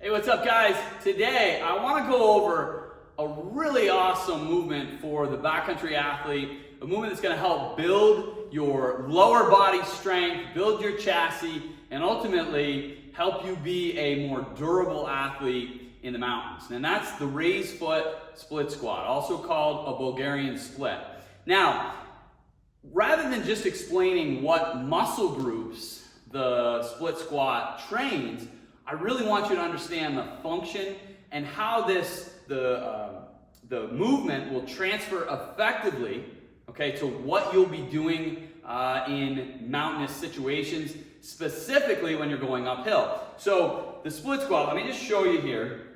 Hey, what's up guys? Today I want to go over a really awesome movement for the backcountry athlete, a movement that's going to help build your lower body strength, build your chassis, and ultimately help you be a more durable athlete in the mountains. And that's the raised foot split squat, also called a Bulgarian split. Now, rather than just explaining what muscle groups the split squat trains, I really want you to understand the function and how the movement will transfer effectively, okay, to what you'll be doing in mountainous situations, specifically when you're going uphill. So the split squat, let me just show you here.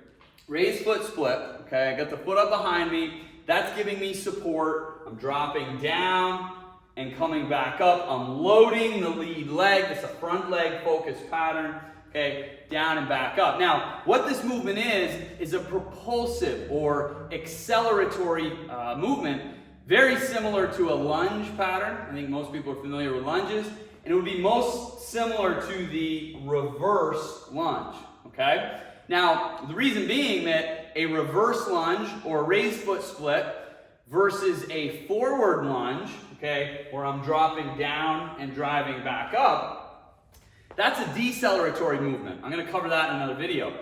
Raised foot split, okay, I got the foot up behind me. That's giving me support. I'm dropping down and coming back up. I'm loading the lead leg. It's a front leg focused pattern. Okay, down and back up. Now, what this movement is a propulsive or acceleratory movement, very similar to a lunge pattern. I think most people are familiar with lunges, and it would be most similar to the reverse lunge, okay? Now, the reason being that a reverse lunge or raised foot split versus a forward lunge, okay, where I'm dropping down and driving back up, that's a deceleratory movement. I'm going to cover that in another video.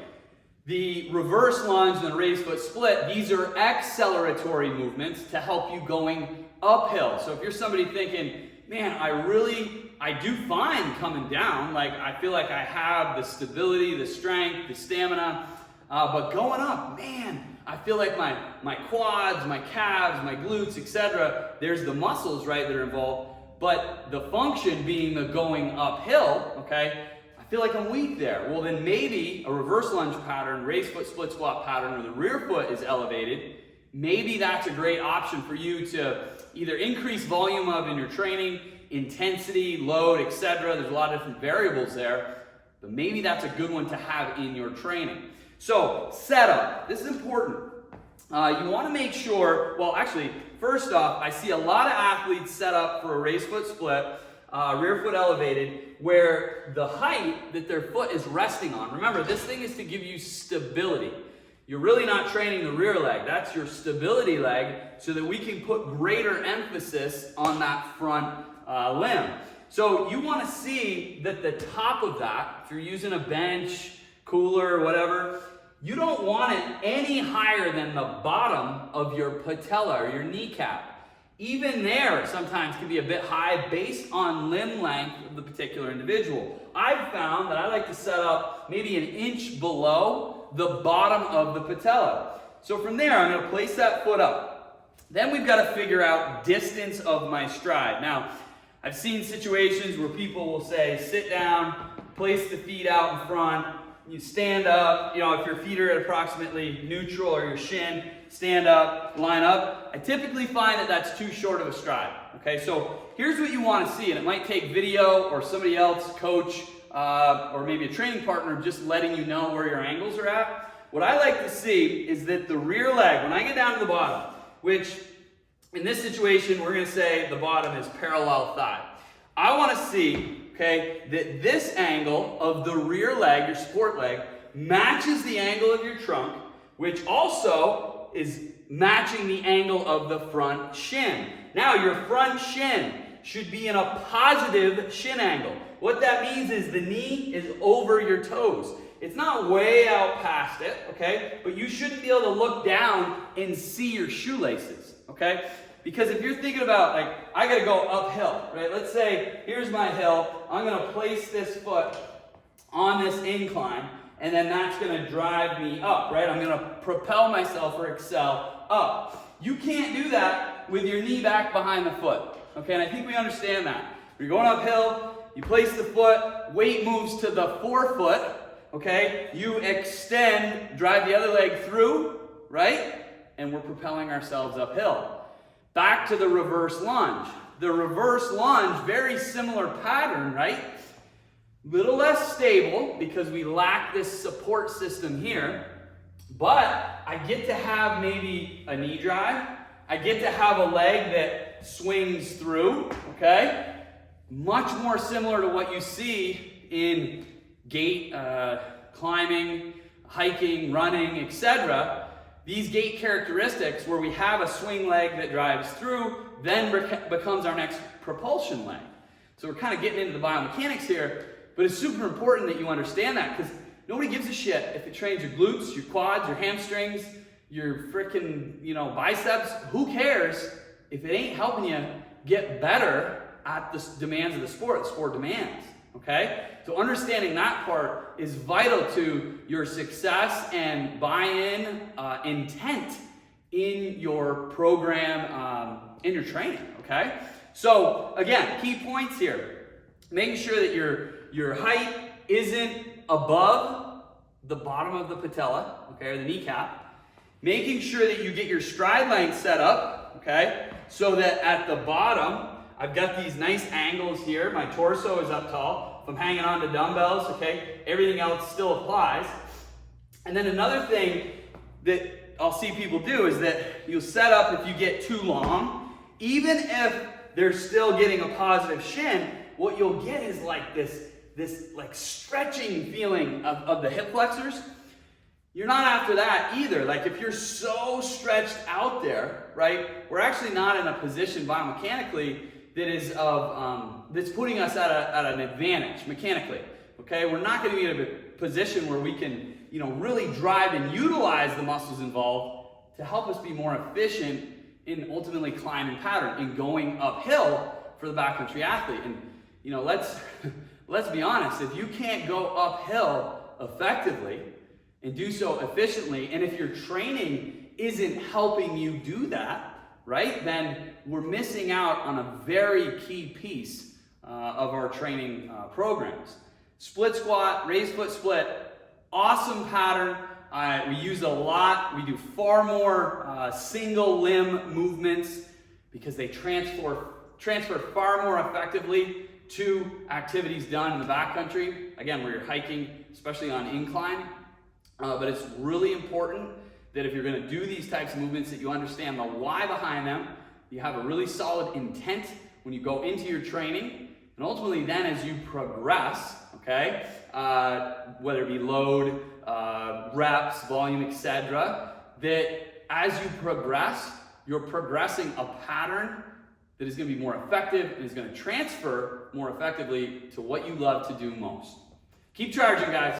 The reverse lunge and the raised foot split, these are acceleratory movements to help you going uphill. So if you're somebody thinking, man, I do fine coming down, like I feel like I have the stability, the strength, the stamina, but going up, man, I feel like my quads, my calves, my glutes, etc., there's the muscles, right, that are involved. But the function being the going uphill, okay, I feel like I'm weak there. Well, then maybe a reverse lunge pattern, raised foot split squat pattern, where the rear foot is elevated, maybe that's a great option for you to either increase volume of in your training, intensity, load, etc. There's a lot of different variables there, but maybe that's a good one to have in your training. So, setup. This is important. You want to make sure, well, actually, first off, I see a lot of athletes set up for a raised foot split, rear foot elevated, where the height that their foot is resting on. Remember, this thing is to give you stability. You're really not training the rear leg. That's your stability leg, so that we can put greater emphasis on that front limb. So you want to see that the top of that, if you're using a bench, cooler, whatever, you don't want it any higher than the bottom of your patella or your kneecap. Even there sometimes can be a bit high based on limb length of the particular individual. I've found that I like to set up maybe an inch below the bottom of the patella. So from there, I'm going to place that foot up. Then we've got to figure out distance of my stride. Now, I've seen situations where people will say, sit down, place the feet out in front, you stand up, you know, if your feet are at approximately neutral or your shin, stand up, line up. I typically find that that's too short of a stride, okay? So here's what you want to see, and it might take video or somebody else, coach, or maybe a training partner just letting you know where your angles are at. What I like to see is that the rear leg, when I get down to the bottom, which in this situation, we're going to say the bottom is parallel thigh. I want to see, okay, that this angle of the rear leg, your support leg, matches the angle of your trunk, which also is matching the angle of the front shin. Now, your front shin should be in a positive shin angle. What that means is the knee is over your toes. It's not way out past it, okay? But you shouldn't be able to look down and see your shoelaces, okay? Because if you're thinking about, like, I got to go uphill, right? Let's say, here's my hill. I'm going to place this foot on this incline, and then that's going to drive me up, right? I'm going to propel myself or excel up. You can't do that with your knee back behind the foot, okay? And I think we understand that. You're going uphill, you place the foot, weight moves to the forefoot, okay? You extend, drive the other leg through, right? And we're propelling ourselves uphill. Back to the reverse lunge. The reverse lunge, very similar pattern, right? Little less stable because we lack this support system here, but I get to have maybe a knee drive. I get to have a leg that swings through, okay? Much more similar to what you see in gait climbing, hiking, running, etc., these gait characteristics where we have a swing leg that drives through then becomes our next propulsion leg. So we're kind of getting into the biomechanics here, but it's super important that you understand that, because nobody gives a shit if it trains your glutes, your quads, your hamstrings, your freaking, biceps. Who cares if it ain't helping you get better at the demands of the sport demands, okay? So understanding that part is vital to your success and buy-in intent in your program, in your training, okay? So again, key points here. Making sure that your height isn't above the bottom of the patella, okay, or the kneecap. Making sure that you get your stride length set up, okay, so that at the bottom, I've got these nice angles here. My torso is up tall. If I'm hanging on to dumbbells, okay, everything else still applies. And then another thing that I'll see people do is that you'll set up if you get too long, even if they're still getting a positive shin, what you'll get is like this like stretching feeling of the hip flexors. You're not after that either. Like if you're so stretched out there, right, we're actually not in a position biomechanically that is that's putting us at an advantage mechanically. Okay, we're not going to be in a position where we can, really drive and utilize the muscles involved to help us be more efficient in ultimately climbing pattern and going uphill for the backcountry athlete. And let's be honest, if you can't go uphill effectively and do so efficiently, and if your training isn't helping you do that, right, then we're missing out on a very key piece of our training programs. Split squat, raised foot split, awesome pattern. We use a lot. We do far more single limb movements because they transfer far more effectively to activities done in the backcountry. Again, where you're hiking, especially on incline. But it's really important that if you're going to do these types of movements, that you understand the why behind them. You have a really solid intent when you go into your training, and ultimately then as you progress, okay, whether it be load, reps, volume, etc., that as you progress, you're progressing a pattern that is going to be more effective and is going to transfer more effectively to what you love to do most. Keep charging, guys.